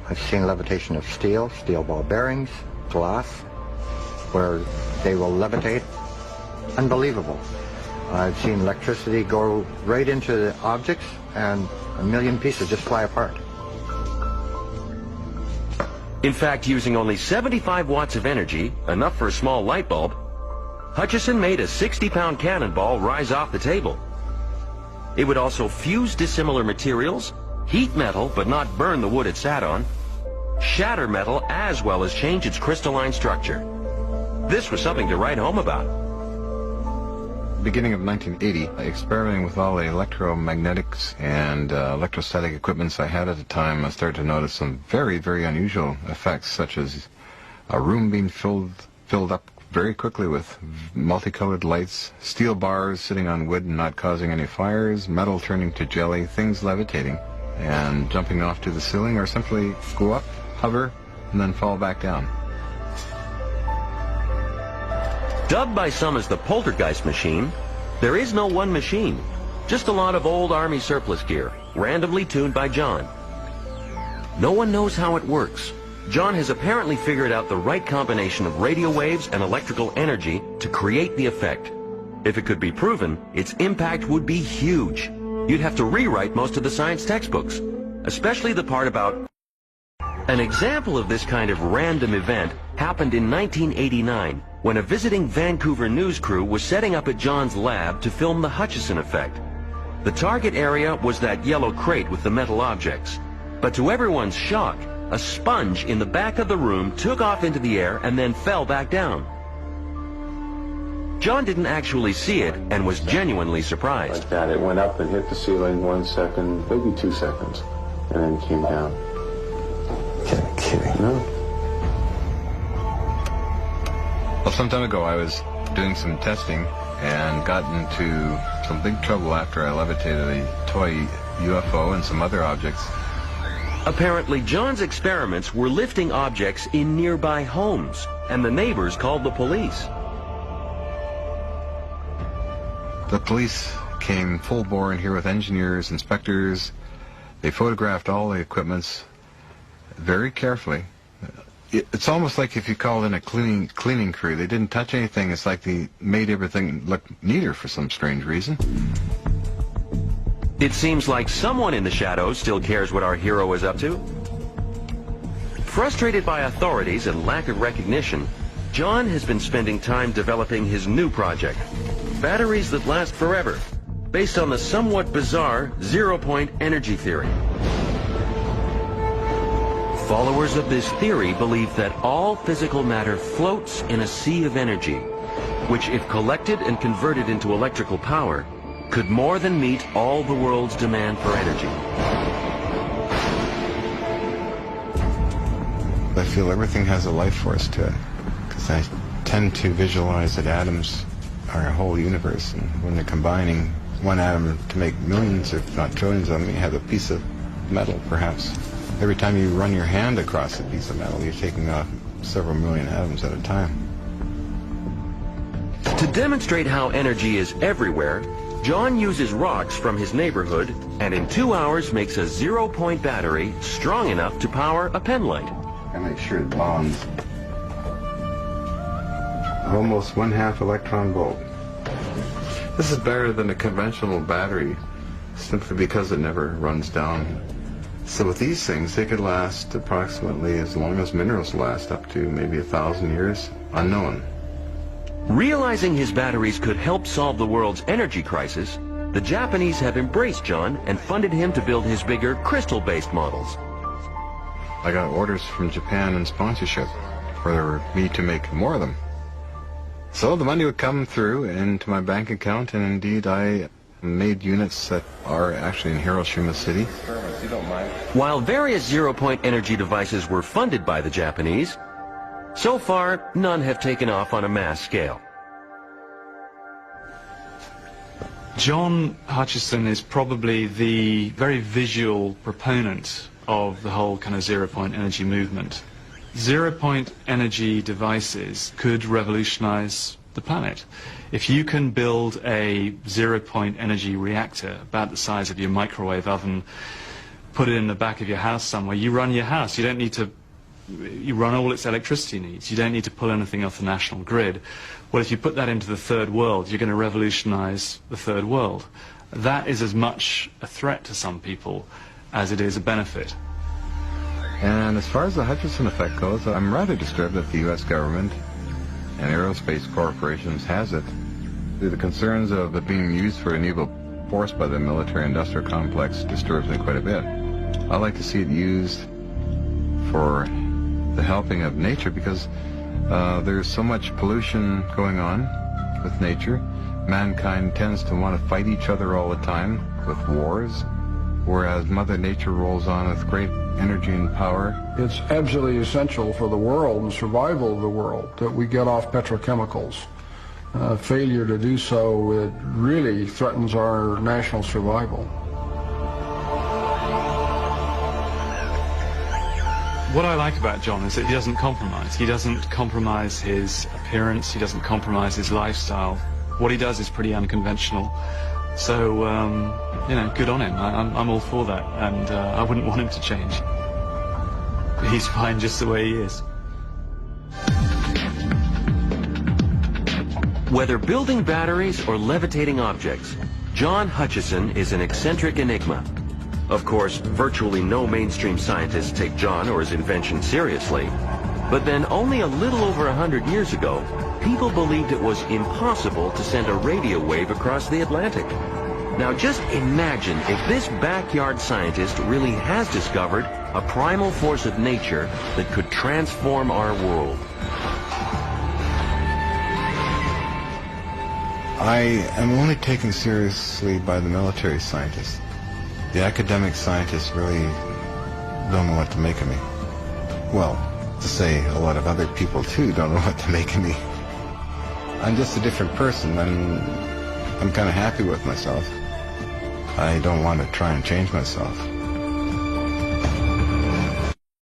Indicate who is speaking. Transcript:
Speaker 1: I've seen levitation of steel ball bearings, glass, where they will levitate. Unbelievable. I've seen electricity go right into the objects and a million pieces just fly apart.
Speaker 2: In fact, using only 75 watts of energy, enough for a small light bulb, Hutchison made a 60-pound cannonball rise off the table. It would also fuse dissimilar materials, heat metal but not burn the wood it sat on, shatter metal as well as change its crystalline structure. This was something to write home about.
Speaker 3: Beginning of 1980, experimenting with all the electromagnetics and electrostatic equipments I had at the time, I started to notice some very, very unusual effects, such as a room being filled up very quickly with multicolored lights, steel bars sitting on wood and not causing any fires, metal turning to jelly, things levitating and jumping off to the ceiling, or simply go up, hover, and then fall back down.
Speaker 2: Dubbed by some as the poltergeist machine, there is no one machine, just a lot of old Army surplus gear, randomly tuned by John. No one knows how it works. John has apparently figured out the right combination of radio waves and electrical energy to create the effect. If it could be proven, its impact would be huge. You'd have to rewrite most of the science textbooks, especially the part about... An example of this kind of random event happened in 1989, when a visiting Vancouver news crew was setting up at John's lab to film the Hutchison effect. The target area was that yellow crate with the metal objects. But to everyone's shock, a sponge in the back of the room took off into the air and then fell back down. John didn't actually see it and was genuinely surprised.
Speaker 4: Like that, it went up and hit the ceiling 1 second, maybe 2 seconds, and then came down.
Speaker 3: You're kidding.
Speaker 4: No.
Speaker 3: Well, some time ago I was doing some testing and got into some big trouble after I levitated a toy UFO and some other objects.
Speaker 2: Apparently, John's experiments were lifting objects in nearby homes, and the neighbors called the police.
Speaker 3: The police came full bore in here with engineers, inspectors. They photographed all the equipments very carefully. It's almost like if you called in a cleaning crew. They didn't touch anything. It's like they made everything look neater for some strange reason.
Speaker 2: It seems like someone in the shadows still cares what our hero is up to. Frustrated by authorities and lack of recognition, John has been spending time developing his new project, batteries that last forever, based on the somewhat bizarre zero-point energy theory. Followers of this theory believe that all physical matter floats in a sea of energy, which, if collected and converted into electrical power, could more than meet all the world's demand for energy.
Speaker 3: I feel everything has a life force to it, because I tend to visualize that atoms are a whole universe, and when they're combining one atom to make millions, if not trillions of them, you have a piece of metal, perhaps. Every time you run your hand across a piece of metal, you're taking off several million atoms at a time.
Speaker 2: To demonstrate how energy is everywhere, John uses rocks from his neighborhood and in 2 hours makes a zero-point battery strong enough to power a pen light.
Speaker 3: I make sure it bonds. Almost 1/2 electron volt. This is better than a conventional battery, simply because it never runs down. So with these things, they could last approximately as long as minerals last, up to maybe 1,000 years, unknown.
Speaker 2: Realizing his batteries could help solve the world's energy crisis, the Japanese have embraced John and funded him to build his bigger crystal-based models.
Speaker 3: I got orders from Japan and sponsorship for me to make more of them. So the money would come through into my bank account, and indeed I made units that are actually in Hiroshima City.
Speaker 2: While various zero-point energy devices were funded by the Japanese, so far none have taken off on a mass scale.
Speaker 5: John Hutchison is probably the very visual proponent of the whole kind of zero-point energy movement. Zero-point energy devices could revolutionize the planet. If you can build a zero-point energy reactor about the size of your microwave oven, put it in the back of your house somewhere. You run your house. You don't need to, you run all its electricity needs. You don't need to pull anything off the national grid. Well, if you put that into the third world, you're going to revolutionize the third world. That is as much a threat to some people as it is a benefit.
Speaker 3: And as far as the Hutchison effect goes, I'm rather disturbed that the U.S. government and aerospace corporations has it. The concerns of it being used for an evil force by the military-industrial complex disturbs me quite a bit. I like to see it used for the helping of nature, because there's so much pollution going on with nature. Mankind tends to want to fight each other all the time with wars, whereas Mother Nature rolls on with great energy and power.
Speaker 6: It's absolutely essential for the world and survival of the world that we get off petrochemicals. Failure to do so, it really threatens our national survival.
Speaker 5: What I like about John is that he doesn't compromise. He doesn't compromise his appearance. He doesn't compromise his lifestyle. What he does is pretty unconventional. So, you know, good on him. I'm all for that, and I wouldn't want him to change. He's fine just the way he is.
Speaker 2: Whether building batteries or levitating objects, John Hutchison is an eccentric enigma. Of course, virtually no mainstream scientists take John or his invention seriously. But then only a little over 100 years ago, people believed it was impossible to send a radio wave across the Atlantic. Now just imagine if this backyard scientist really has discovered a primal force of nature that could transform our world.
Speaker 3: I am only taken seriously by the military scientists. The academic scientists really don't know what to make of me. Well, to say a lot of other people too don't know what to make of me. I'm just a different person, and I'm kind of happy with myself. I don't want to try and change myself.